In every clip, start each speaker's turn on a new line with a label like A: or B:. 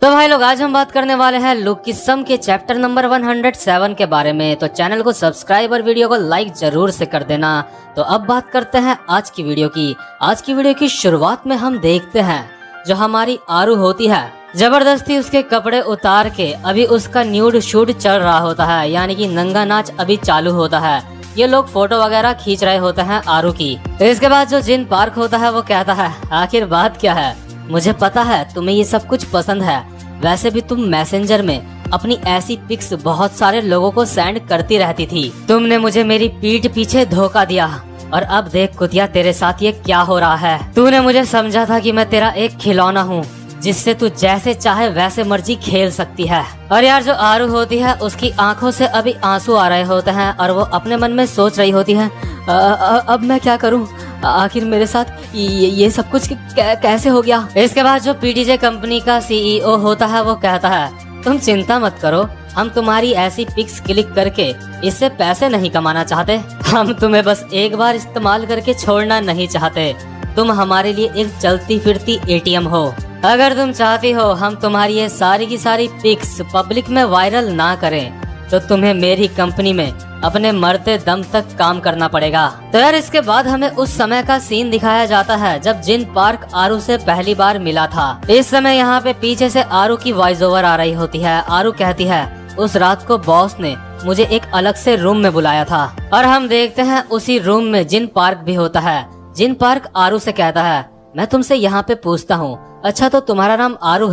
A: तो भाई लोग आज हम बात करने वाले हैं लुक किस्म के चैप्टर नंबर 107 के बारे में। तो चैनल को सब्सक्राइब और वीडियो को लाइक जरूर से कर देना। तो अब बात करते हैं आज की वीडियो की। आज की वीडियो की शुरुआत में हम देखते हैं जो हमारी आरू होती है, जबरदस्ती उसके कपड़े उतार के अभी उसका न्यूड शूट चल रहा होता है, यानी कि नंगा नाच अभी चालू होता है। ये लोग फोटो वगैरह खींच रहे होते हैं आरू की। तो इसके बाद जो जिन पार्क होता है वो कहता है, आखिर बात क्या है, मुझे पता है तुम्हें ये सब कुछ पसंद है। वैसे भी तुम मैसेंजर में अपनी ऐसी पिक्स बहुत सारे लोगों को सेंड करती रहती थी। तुमने मुझे मेरी पीठ पीछे धोखा दिया और अब देख कुतिया तेरे साथ ये क्या हो रहा है। तूने मुझे समझा था कि मैं तेरा एक खिलौना हूँ जिससे तू जैसे चाहे वैसे मर्जी खेल सकती है। और यार जो आरू होती है उसकी आंखों से अभी आंसू आ रहे होते हैं और वो अपने मन में सोच रही होती है, अब मैं क्या करूं, आखिर मेरे साथ ये सब कुछ कैसे हो गया। इसके बाद जो पीटीजे कंपनी का सीईओ होता है वो कहता है, तुम चिंता मत करो, हम तुम्हारी ऐसी पिक्स क्लिक करके इससे पैसे नहीं कमाना चाहते, हम तुम्हें बस एक बार इस्तेमाल करके छोड़ना नहीं चाहते। तुम हमारे लिए एक चलती फिरती एटीएम हो। अगर तुम चाहती हो हम तुम्हारी ये सारी की सारी पिक्स पब्लिक में वायरल ना करें तो तुम्हें मेरी कंपनी में अपने मरते दम तक काम करना पड़ेगा। तो यार इसके बाद हमें उस समय का सीन दिखाया जाता है जब जिन पार्क आरू से पहली बार मिला था। इस समय यहाँ पे पीछे से आरू की वॉइस ओवर आ रही होती है। आरू कहती है, उस रात को बॉस ने मुझे एक अलग से रूम में बुलाया था। और हम देखते हैं उसी रूम में जिन पार्क भी होता है। जिन पार्क आरू से कहता है, मैं तुमसे यहाँ पे पूछता हूँ, अच्छा तो तुम्हारा नाम आरू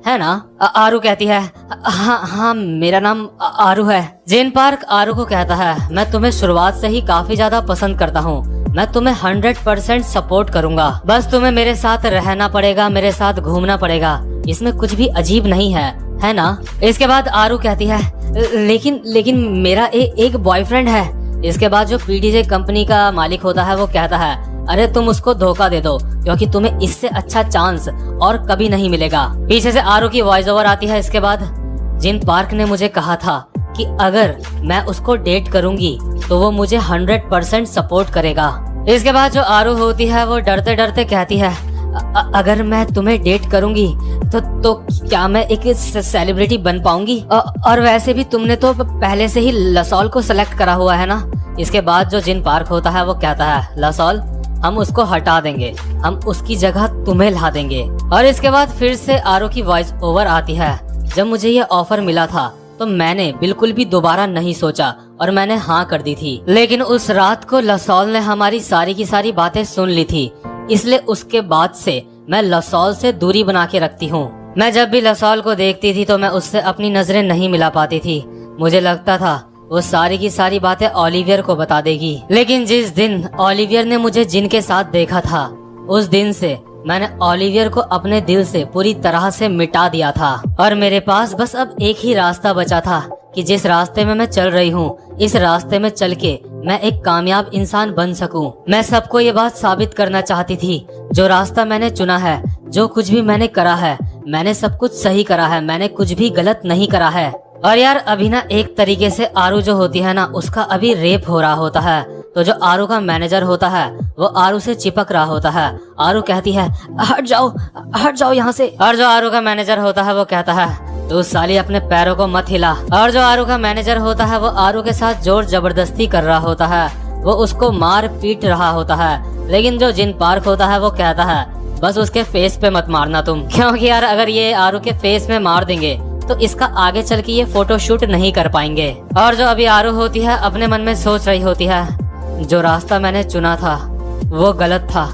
A: है ना? आरू कहती है, हाँ मेरा नाम आरू है। जिन पार्क आरू को कहता है, मैं तुम्हें शुरुआत से ही काफी ज्यादा पसंद करता हूँ, मैं तुम्हें 100% सपोर्ट करूंगा, बस तुम्हें मेरे साथ रहना पड़ेगा, मेरे साथ घूमना पड़ेगा, इसमें कुछ भी अजीब नहीं है ना? इसके बाद आरू कहती है, लेकिन मेरा एक बॉयफ्रेंड है। इसके बाद जो पीटीजे कंपनी का मालिक होता है वो कहता है, अरे तुम उसको धोखा दे दो क्योंकि तुम्हें इससे अच्छा चांस और कभी नहीं मिलेगा। पीछे से आरू की वॉइस ओवर आती है। इसके बाद जिन पार्क ने मुझे कहा था कि अगर मैं उसको डेट करूंगी तो वो मुझे 100% सपोर्ट करेगा। इसके बाद जो आरू होती है वो डरते डरते कहती है, अगर मैं तुम्हें डेट करूंगी तो क्या मैं एक सेलिब्रिटी बन पाऊंगी? और वैसे भी तुमने तो पहले से ही लसॉल को सिलेक्ट करा हुआ है ना? इसके बाद जो जिन पार्क होता है वो कहता है, लसॉल हम उसको हटा देंगे, हम उसकी जगह तुम्हें ला देंगे। और इसके बाद फिर से आरू की वॉइस ओवर आती है, जब मुझे ये ऑफर मिला था तो मैंने बिल्कुल भी दोबारा नहीं सोचा और मैंने हाँ कर दी थी, लेकिन उस रात को लसॉल ने हमारी सारी की सारी बातें सुन ली थी, इसलिए उसके बाद से मैं लसॉल से दूरी बना के रखती हूँ। मैं जब भी लसॉल को देखती थी तो मैं उससे अपनी नजरें नहीं मिला पाती थी। मुझे लगता था वो सारी की सारी बातें ओलिवियर को बता देगी, लेकिन जिस दिन ओलिवियर ने मुझे जिन के साथ देखा था उस दिन से मैंने ओलिवियर को अपने दिल से पूरी तरह से मिटा दिया था। और मेरे पास बस अब एक ही रास्ता बचा था कि जिस रास्ते में मैं चल रही हूँ इस रास्ते में चल के मैं एक कामयाब इंसान बन सकूं। मैं सबको ये बात साबित करना चाहती थी, जो रास्ता मैंने चुना है, जो कुछ भी मैंने करा है, मैंने सब कुछ सही करा है, मैंने कुछ भी गलत नहीं करा है। और यार अभी ना एक तरीके से आरू जो होती है ना उसका अभी रेप हो रहा होता है। तो जो आरू का मैनेजर होता है वो आरू से चिपक रहा होता है। आरू कहती है, हट जाओ यहाँ से। और जो आरू का मैनेजर होता है वो कहता है, तो साली अपने पैरों को मत हिला। और जो आरू का मैनेजर होता है वो आरू के साथ जोर जबरदस्ती कर रहा होता है, वो उसको मार पीट रहा होता है। लेकिन जो जिन पार्क होता है वो कहता है, बस उसके फेस पे मत मारना तुम, क्योंकि यार अगर ये आरू के फेस में मार देंगे तो इसका आगे चल के ये फोटो शूट नहीं कर पाएंगे। और जो अभी आरू होती है अपने मन में सोच रही होती है, जो रास्ता मैंने चुना था वो गलत था,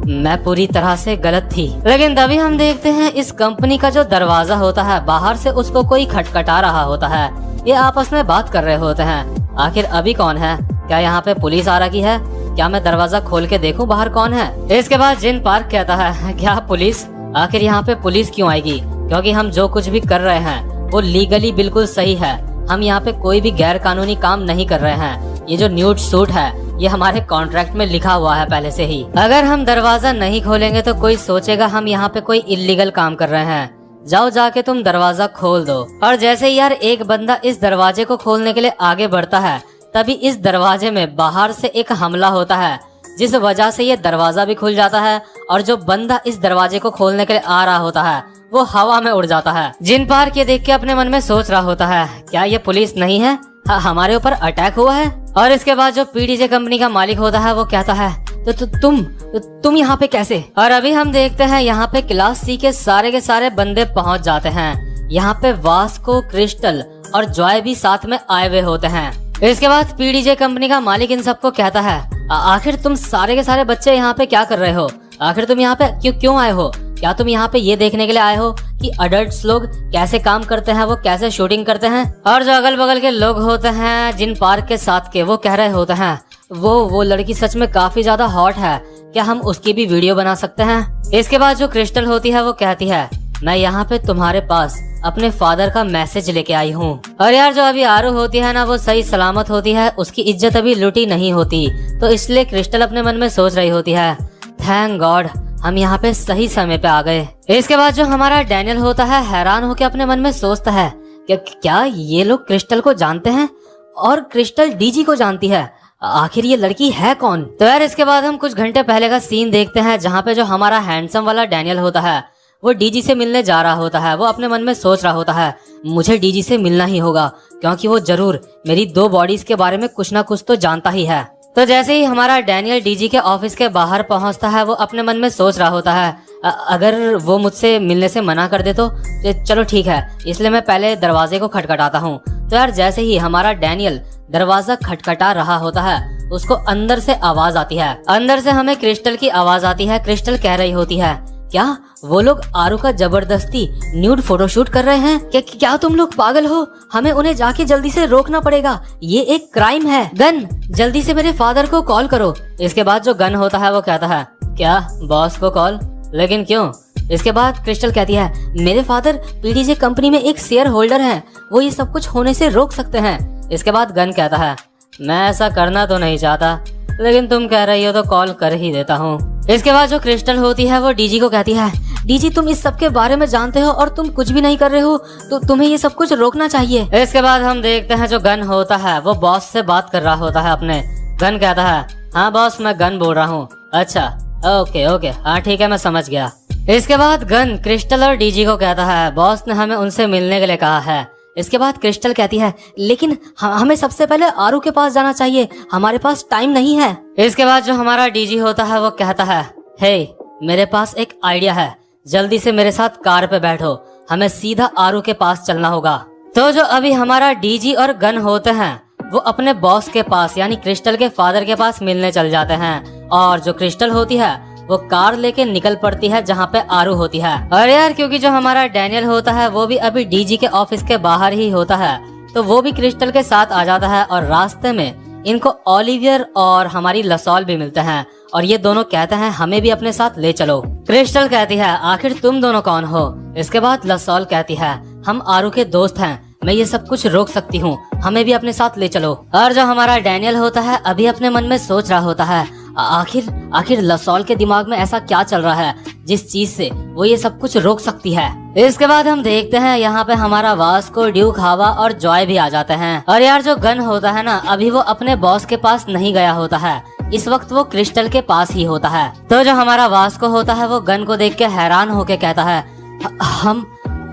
A: मैं पूरी तरह से गलत थी। लेकिन तभी हम देखते हैं इस कंपनी का जो दरवाजा होता है बाहर से उसको कोई खटखटा रहा होता है। ये आपस में बात कर रहे होते हैं, आखिर अभी कौन है, क्या यहाँ पे पुलिस आ रही है, क्या मैं दरवाजा खोल के देखूं बाहर कौन है? इसके बाद जिन पार्क कहता है, क्या पुलिस? आखिर यहाँ पे पुलिस क्यों आएगी, क्योंकि हम जो कुछ भी कर रहे हैं वो लीगली बिल्कुल सही है। हम यहाँ पे कोई भी गैर कानूनी काम नहीं कर रहे हैं। ये जो न्यूड शूट है ये हमारे कॉन्ट्रैक्ट में लिखा हुआ है पहले से ही। अगर हम दरवाजा नहीं खोलेंगे तो कोई सोचेगा हम यहाँ पे कोई इल्लीगल काम कर रहे हैं। जाओ जाके तुम दरवाजा खोल दो। और जैसे ही यार एक बंदा इस दरवाजे को खोलने के लिए आगे बढ़ता है तभी इस दरवाजे में बाहर से एक हमला होता है, जिस वजह से ये दरवाजा भी खुल जाता है और जो बंदा इस दरवाजे को खोलने के लिए आ रहा होता है वो हवा में उड़ जाता है। जिन पार्क ये देख के अपने मन में सोच रहा होता है, क्या ये पुलिस नहीं है? हमारे ऊपर अटैक हुआ है। और इसके बाद जो पीडीजे कंपनी का मालिक होता है वो कहता है, तो तुम यहाँ पे कैसे? और अभी हम देखते हैं यहाँ पे क्लास सी के सारे बंदे पहुँच जाते हैं। यहाँ पे वास्को, क्रिस्टल और जॉय भी साथ में आए हुए होते हैं। इसके बाद पीडीजे कंपनी का मालिक इन सबको कहता है, आखिर तुम सारे के सारे बच्चे यहाँ पे क्या कर रहे हो? आखिर तुम यहाँ पे क्यों आए हो? क्या तुम यहाँ पे ये देखने के लिए आए हो कि अडल्ट्स लोग कैसे काम करते हैं, वो कैसे शूटिंग करते हैं? और जो अगल बगल के लोग होते हैं जिन पार्क के साथ के, वो कह रहे होते हैं, वो लड़की सच में काफी ज्यादा हॉट है, क्या हम उसकी भी वीडियो बना सकते हैं? इसके बाद जो क्रिस्टल होती है वो कहती है, मैं यहाँ पे तुम्हारे पास अपने फादर का मैसेज लेके आई हूँ। और यार जो अभी आरू होती है ना, वो सही सलामत होती है, उसकी इज्जत अभी लुटी नहीं होती। तो इसलिए क्रिस्टल अपने मन में सोच रही होती है, थैंक गॉड हम यहाँ पे सही समय पे आ गए। इसके बाद जो हमारा डैनियल होता है हैरान होकर अपने मन में सोचता है कि क्या ये लोग क्रिस्टल को जानते हैं और क्रिस्टल डीजी को जानती है? आखिर ये लड़की है कौन? तो यार इसके बाद हम कुछ घंटे पहले का सीन देखते हैं जहाँ पे जो हमारा हैंडसम वाला डैनियल होता है वो डीजी से मिलने जा रहा होता है। वो अपने मन में सोच रहा होता है, मुझे डीजी से मिलना ही होगा क्योंकि वो जरूर मेरी 2 बॉडीज के बारे में कुछ ना कुछ तो जानता ही है। तो जैसे ही हमारा डैनियल डीजी के ऑफिस के बाहर पहुंचता है, वो अपने मन में सोच रहा होता है, अगर वो मुझसे मिलने से मना कर दे तो चलो ठीक है, इसलिए मैं पहले दरवाजे को खटखटाता हूँ। तो यार जैसे ही हमारा डैनियल दरवाजा खटखटा रहा होता है, उसको अंदर से आवाज आती है। अंदर से हमें क्रिस्टल की आवाज आती है। क्रिस्टल कह रही होती है, क्या वो लोग आरू का जबरदस्ती न्यूड फोटोशूट कर रहे हैं? क्या तुम लोग पागल हो? हमें उन्हें जाके जल्दी से रोकना पड़ेगा, ये एक क्राइम है। गन, जल्दी से मेरे फादर को कॉल करो। इसके बाद जो गन होता है वो कहता है, क्या बॉस को कॉल? लेकिन क्यों? इसके बाद क्रिस्टल कहती है, मेरे फादर पीडीजे कंपनी में एक शेयर होल्डर हैं, वो ये सब कुछ होने से रोक सकते हैं। इसके बाद गन कहता है, मैं ऐसा करना तो नहीं चाहता, लेकिन तुम कह रही हो तो कॉल कर ही देता हूँ। इसके बाद जो क्रिस्टल होती है वो डीजी को कहती है, डीजी तुम इस सब के बारे में जानते हो और तुम कुछ भी नहीं कर रहे हो, तो तुम्हें ये सब कुछ रोकना चाहिए। इसके बाद हम देखते हैं जो गन होता है वो बॉस से बात कर रहा होता है अपने। गन कहता है, हाँ बॉस मैं गन बोल रहा हूँ। अच्छा ओके हाँ ठीक है मैं समझ गया। इसके बाद गन क्रिस्टल और डीजी को कहता है, बॉस ने हमें उनसे मिलने के लिए कहा है। इसके बाद क्रिस्टल कहती है, लेकिन हमें सबसे पहले आरू के पास जाना चाहिए, हमारे पास टाइम नहीं है। इसके बाद जो हमारा डीजी होता है वो कहता है, हे मेरे पास एक आइडिया है, जल्दी से मेरे साथ कार पे बैठो, हमें सीधा आरू के पास चलना होगा। तो जो अभी हमारा डीजी और गन होते हैं वो अपने बॉस के पास यानी क्रिस्टल के फादर के पास मिलने चल जाते हैं। और जो क्रिस्टल होती है वो कार लेके निकल पड़ती है जहाँ पे आरू होती है। और यार क्योंकि जो हमारा डैनियल होता है वो भी अभी डीजी के ऑफिस के बाहर ही होता है, तो वो भी क्रिस्टल के साथ आ जाता है। और रास्ते में इनको ओलिवियर और हमारी लसॉल भी मिलते हैं और ये दोनों कहते हैं हमें भी अपने साथ ले चलो। क्रिस्टल कहती है, आखिर तुम दोनों कौन हो? इसके बाद लसॉल कहती है, हम आरू के दोस्त हैं, मैं ये सब कुछ रोक सकती हूँ, हमें भी अपने साथ ले चलो। और जो हमारा डैनियल होता है अभी अपने मन में सोच रहा होता है, आखिर लसॉल के दिमाग में ऐसा क्या चल रहा है जिस चीज से वो ये सब कुछ रोक सकती है। इसके बाद हम देखते हैं यहाँ पे हमारा वास्को, ड्यूक, हावा और जॉय भी आ जाते हैं। और यार जो गन होता है ना अभी वो अपने बॉस के पास नहीं गया होता है, इस वक्त वो क्रिस्टल के पास ही होता है। तो जो हमारा वास्को होता है वो गन को देख के हैरान होके कहता है,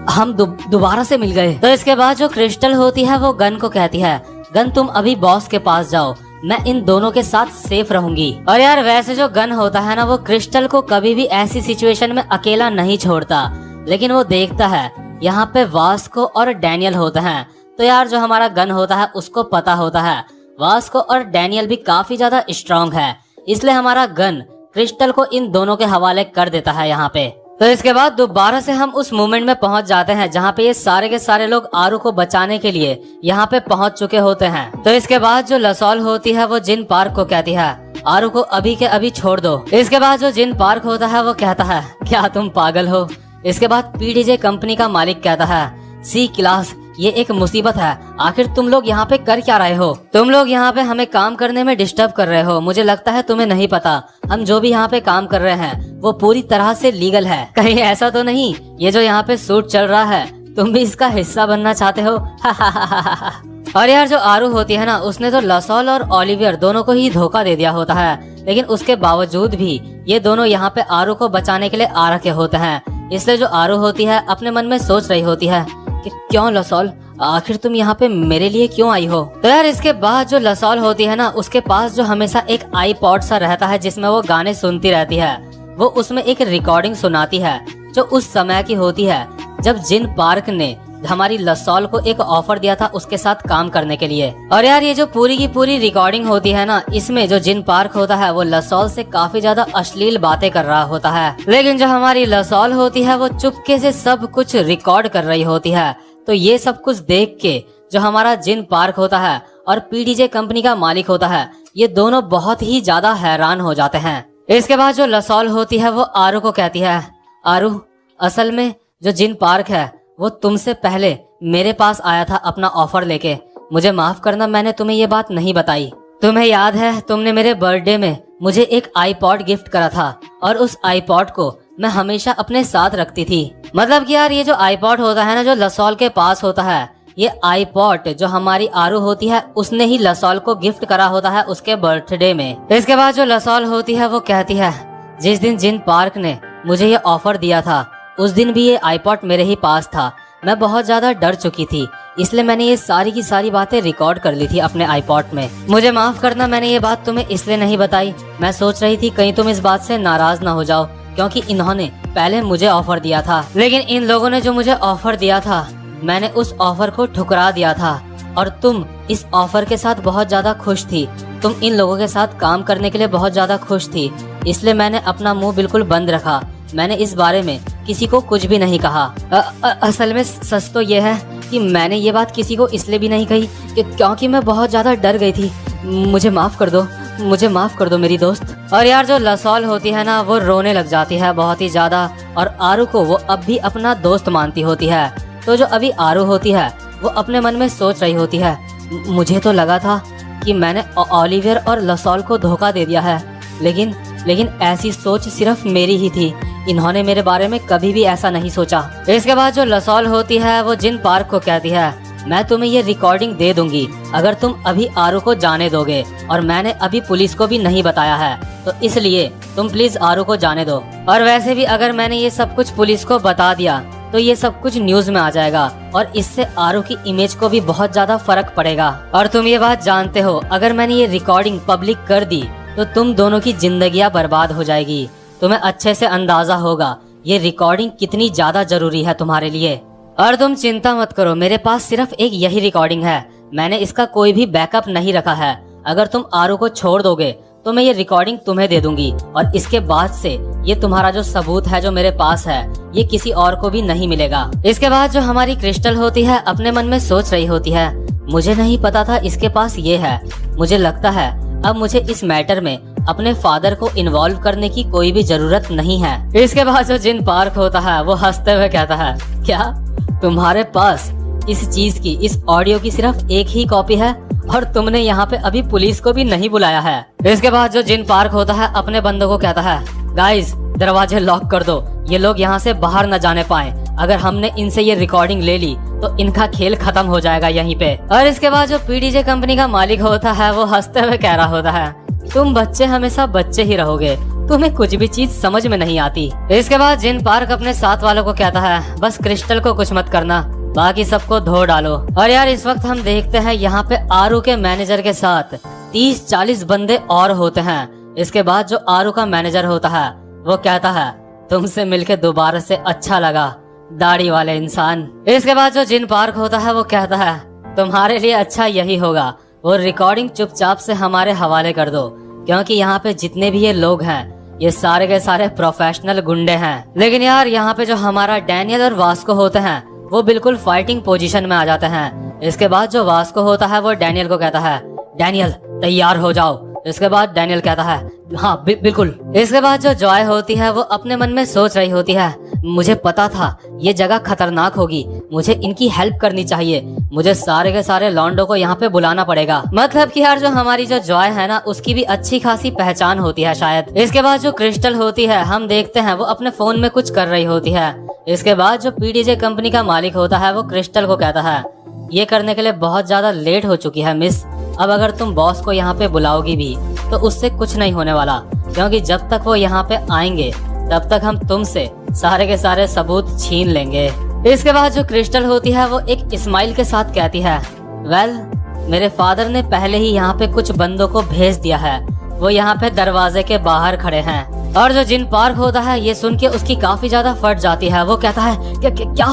A: हम दोबारा से मिल गए। तो इसके बाद जो क्रिस्टल होती है वो गन को कहती है, गन तुम अभी बॉस के पास जाओ, मैं इन दोनों के साथ सेफ रहूंगी। और यार वैसे जो गन होता है ना वो क्रिस्टल को कभी भी ऐसी सिचुएशन में अकेला नहीं छोड़ता, लेकिन वो देखता है यहाँ पे वास्को और डैनियल होते हैं। तो यार जो हमारा गन होता है उसको पता होता है वास्को और डैनियल भी काफी ज्यादा स्ट्रांग है, इसलिए हमारा गन क्रिस्टल को इन दोनों के हवाले कर देता है यहाँ पे। तो इसके बाद दोबारा से हम उस मोमेंट में पहुंच जाते हैं जहाँ पे ये सारे के सारे लोग आरू को बचाने के लिए यहाँ पे पहुंच चुके होते हैं। तो इसके बाद जो लसॉल होती है वो जिन पार्क को कहती है, आरू को अभी के अभी छोड़ दो। इसके बाद जो जिन पार्क होता है वो कहता है, क्या तुम पागल हो? इसके बाद पीडीजे कंपनी का मालिक कहता है, सी क्लास ये एक मुसीबत है, आखिर तुम लोग यहाँ पे कर क्या रहे हो? तुम लोग यहाँ पे हमें काम करने में डिस्टर्ब कर रहे हो, मुझे लगता है तुम्हें नहीं पता हम जो भी यहाँ पे काम कर रहे हैं वो पूरी तरह से लीगल है। कहीं ऐसा तो नहीं ये जो यहाँ पे शूट चल रहा है तुम भी इसका हिस्सा बनना चाहते हो? और यार जो आरू होती है ना उसने तो लसॉल और ओलिवियर दोनों को ही धोखा दे दिया होता है, लेकिन उसके बावजूद भी ये दोनों यहाँ पे आरू को बचाने के लिए आ रखे होते हैं। इसलिए जो आरू होती है अपने मन में सोच रही होती है कि क्यों लसॉल, आखिर तुम यहाँ पे मेरे लिए क्यों आई हो। तो यार इसके बाद जो लसॉल होती है ना, उसके पास जो हमेशा एक आईपॉड सा रहता है जिसमें वो गाने सुनती रहती है, वो उसमें एक रिकॉर्डिंग सुनाती है जो उस समय की होती है जब जिन पार्क ने हमारी लसॉल को एक ऑफर दिया था उसके साथ काम करने के लिए। और यार ये जो पूरी की पूरी रिकॉर्डिंग होती है ना, इसमें जो जिन पार्क होता है वो लसॉल से काफी ज्यादा अश्लील बातें कर रहा होता है, लेकिन जो हमारी लसॉल होती है वो चुपके से सब कुछ रिकॉर्ड कर रही होती है। तो ये सब कुछ देख के जो हमारा जिन पार्क होता है और पीडीजे कंपनी का मालिक होता है, ये दोनों बहुत ही ज्यादा हैरान हो जाते हैं। इसके बाद जो लसॉल होती है वो आरू को कहती है, आरू असल में जो जिन पार्क है वो तुमसे पहले मेरे पास आया था अपना ऑफर लेके। मुझे माफ करना, मैंने तुम्हें ये बात नहीं बताई। तुम्हें याद है तुमने मेरे बर्थडे में मुझे एक आईपॉड गिफ्ट करा था और उस आईपॉड को मैं हमेशा अपने साथ रखती थी। मतलब कि यार ये जो आईपॉड होता है ना, जो लसॉल के पास होता है, ये आईपॉड जो हमारी आरू होती है उसने ही लसॉल को गिफ्ट करा होता है उसके बर्थडे में। इसके बाद जो लसॉल होती है वो कहती है, जिस दिन जिन पार्क ने मुझे ये ऑफर दिया था उस दिन भी ये आईपॉड मेरे ही पास था। मैं बहुत ज्यादा डर चुकी थी, इसलिए मैंने ये सारी की सारी बातें रिकॉर्ड कर ली थी अपने आईपॉड में। मुझे माफ करना, मैंने ये बात तुम्हें इसलिए नहीं बताई। मैं सोच रही थी कहीं तुम इस बात से नाराज ना हो जाओ, क्योंकि इन्होंने पहले मुझे ऑफर दिया था, लेकिन इन लोगों ने जो मुझे ऑफर दिया था मैंने उस ऑफर को ठुकरा दिया था। और तुम इस ऑफर के साथ बहुत ज्यादा खुश थी, तुम इन लोगों के साथ काम करने के लिए बहुत ज्यादा खुश थी, इसलिए मैंने अपना मुंह बिल्कुल बंद रखा। मैंने इस बारे में किसी को कुछ भी नहीं कहा। असल में सच तो ये है कि मैंने ये बात किसी को इसलिए भी नहीं कही क्योंकि मैं बहुत ज्यादा डर गई थी। मुझे माफ कर दो, मुझे माफ कर दो मेरी दोस्त। और यार जो लसॉल होती है ना, वो रोने लग जाती है बहुत ही ज्यादा, और आरू को वो अब भी अपना दोस्त मानती होती है। तो जो अभी आरू होती है वो अपने मन में सोच रही होती है, मुझे तो लगा था कि मैंने ओलिवियर और लसॉल को धोखा दे दिया है, लेकिन ऐसी सोच सिर्फ मेरी ही थी, इन्होंने मेरे बारे में कभी भी ऐसा नहीं सोचा। इसके बाद जो लसॉल होती है वो जिन पार्क को कहती है, मैं तुम्हें ये रिकॉर्डिंग दे दूंगी अगर तुम अभी आरू को जाने दोगे, और मैंने अभी पुलिस को भी नहीं बताया है, तो इसलिए तुम प्लीज आरू को जाने दो। और वैसे भी अगर मैंने ये सब कुछ पुलिस को बता दिया तो ये सब कुछ न्यूज में आ जाएगा और इससे आरू की इमेज को भी बहुत ज्यादा फर्क पड़ेगा। और तुम ये बात जानते हो, अगर मैंने ये रिकॉर्डिंग पब्लिक कर दी तो तुम दोनों की जिंदगियां बर्बाद हो जाएगी। तुम्हें अच्छे से अंदाजा होगा ये रिकॉर्डिंग कितनी ज्यादा जरूरी है तुम्हारे लिए। और तुम चिंता मत करो, मेरे पास सिर्फ एक यही रिकॉर्डिंग है, मैंने इसका कोई भी बैकअप नहीं रखा है। अगर तुम आरू को छोड़ दोगे तो मैं ये रिकॉर्डिंग तुम्हें दे दूंगी, और इसके बाद से ये तुम्हारा जो सबूत है जो मेरे पास है, ये किसी और को भी नहीं मिलेगा। इसके बाद जो हमारी क्रिस्टल होती है अपने मन में सोच रही होती है, मुझे नहीं पता था इसके पास ये है। मुझे लगता है अब मुझे इस मैटर में अपने फादर को इन्वॉल्व करने की कोई भी जरूरत नहीं है। इसके बाद जो जिन पार्क होता है वो हंसते हुए कहता है, क्या तुम्हारे पास इस चीज की, इस ऑडियो की सिर्फ एक ही कॉपी है और तुमने यहाँ पे अभी पुलिस को भी नहीं बुलाया है। इसके बाद जो जिन पार्क होता है अपने बंदों को कहता है, गाइस दरवाजे लॉक कर दो, ये लोग यहाँ से बाहर न जाने पाए। अगर हमने इनसे ये रिकॉर्डिंग ले ली तो इनका खेल खत्म हो जाएगा यहीं पे। और इसके बाद जो पीडीजे कंपनी का मालिक होता है वो हंसते हुए कह रहा होता है, तुम बच्चे हमेशा बच्चे ही रहोगे, तुम्हें कुछ भी चीज समझ में नहीं आती। इसके बाद जिन पार्क अपने साथ वालों को कहता है, बस क्रिस्टल को कुछ मत करना, बाकी सबको धो डालो। और यार इस वक्त हम देखते हैं यहाँ पे आरू के मैनेजर के साथ 30-40 बंदे और होते हैं। इसके बाद जो आरू का मैनेजर होता है वो कहता है, तुमसे मिलके दोबारा से अच्छा लगा दाढ़ी वाले इंसान। इसके बाद जो जिन पार्क होता है वो कहता है, तुम्हारे लिए अच्छा यही होगा वो रिकॉर्डिंग चुपचाप से हमारे हवाले कर दो, क्योंकि यहाँ पे जितने भी ये लोग हैं ये सारे के सारे प्रोफेशनल गुंडे हैं। लेकिन यार यहाँ पे जो हमारा डैनियल और वास्को होते हैं वो बिल्कुल फाइटिंग पोजीशन में आ जाते हैं। इसके बाद जो वास्को होता है वो डैनियल को कहता है, डैनियल तैयार हो जाओ। इसके बाद डैनियल कहता है, हाँ बिल्कुल। इसके बाद जो जॉय होती है वो अपने मन में सोच रही होती है, मुझे पता था ये जगह खतरनाक होगी, मुझे इनकी हेल्प करनी चाहिए, मुझे सारे के सारे लॉन्डो को यहाँ पे बुलाना पड़ेगा। मतलब कि यार जो हमारी जो जॉय है ना उसकी भी अच्छी खासी पहचान होती है शायद। इसके बाद जो क्रिस्टल होती है हम देखते हैं वो अपने फोन में कुछ कर रही होती है। इसके बाद जो पीडीजे कंपनी का मालिक होता है वो क्रिस्टल को कहता है, ये करने के लिए बहुत ज्यादा लेट हो चुकी है मिस, अब अगर तुम बॉस को यहाँ पे बुलाओगी भी तो उससे कुछ नहीं होने वाला, क्योंकि जब तक वो यहाँ पे आएंगे तब तक हम तुमसे सारे के सारे सबूत छीन लेंगे। इसके बाद जो क्रिस्टल होती है वो एक स्माइल के साथ कहती है, वेल मेरे फादर ने पहले ही यहाँ पे कुछ बंदों को भेज दिया है, वो यहाँ पे दरवाजे के बाहर खड़े हैं। और जो जिन पार्क होता है ये सुन के उसकी काफी ज्यादा फट जाती है। वो कहता है क्या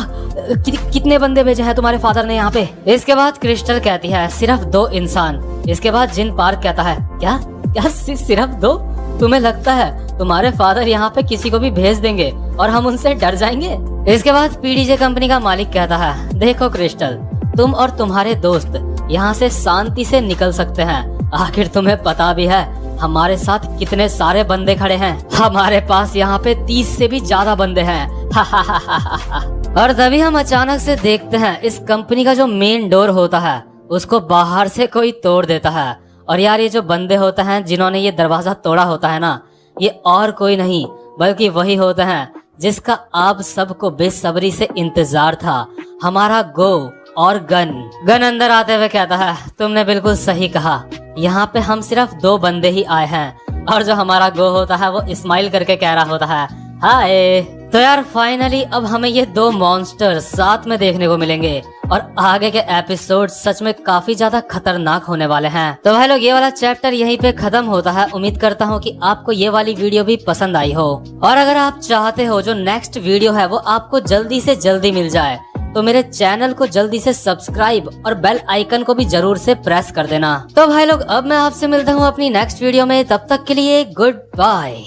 A: कितने बंदे भेजे हैं तुम्हारे फादर ने यहाँ पे? इसके बाद क्रिस्टल कहती है सिर्फ 2 इंसान। इसके बाद जिन पार्क कहता है क्या क्या सिर्फ 2? तुम्हें लगता है तुम्हारे फादर यहाँ पे किसी को भी भेज देंगे और हम उनसे डर जाएंगे? इसके बाद पीडीजे कंपनी का मालिक कहता है, देखो क्रिस्टल, तुम और तुम्हारे दोस्त यहाँ से शांति से निकल सकते हैं। आखिर तुम्हें पता भी है हमारे साथ कितने सारे बंदे खड़े हैं? हमारे पास यहाँ पे 30 से भी ज्यादा बंदे हैं। और तभी हम अचानक से देखते हैं इस कंपनी का जो मेन डोर होता है उसको बाहर से कोई तोड़ देता है। और यार ये जो बंदे होते हैं जिन्होंने ये दरवाजा तोड़ा होता है ना, ये और कोई नहीं बल्कि वही होते हैं जिसका आप सबको बेसब्री से इंतजार था, हमारा गो और गन अंदर आते हुए कहता है, तुमने बिल्कुल सही कहा, यहाँ पे हम सिर्फ 2 बंदे ही आए हैं। और जो हमारा गो होता है वो स्माइल करके कह रहा होता है, हाय। तो यार फाइनली अब हमें ये 2 मॉन्स्टर साथ में देखने को मिलेंगे और आगे के एपिसोड सच में काफी ज्यादा खतरनाक होने वाले हैं। तो भाई लोग ये वाला चैप्टर यहीं पे खत्म होता है। उम्मीद करता हूँ कि आपको ये वाली वीडियो भी पसंद आई हो, और अगर आप चाहते हो जो नेक्स्ट वीडियो है वो आपको जल्दी से जल्दी मिल जाए तो मेरे चैनल को जल्दी से सब्सक्राइब और बेल आइकन को भी जरूर से प्रेस कर देना। तो भाई लोग अब मैं आपसे मिलता हूँ अपनी नेक्स्ट वीडियो में, तब तक के लिए गुड बाय।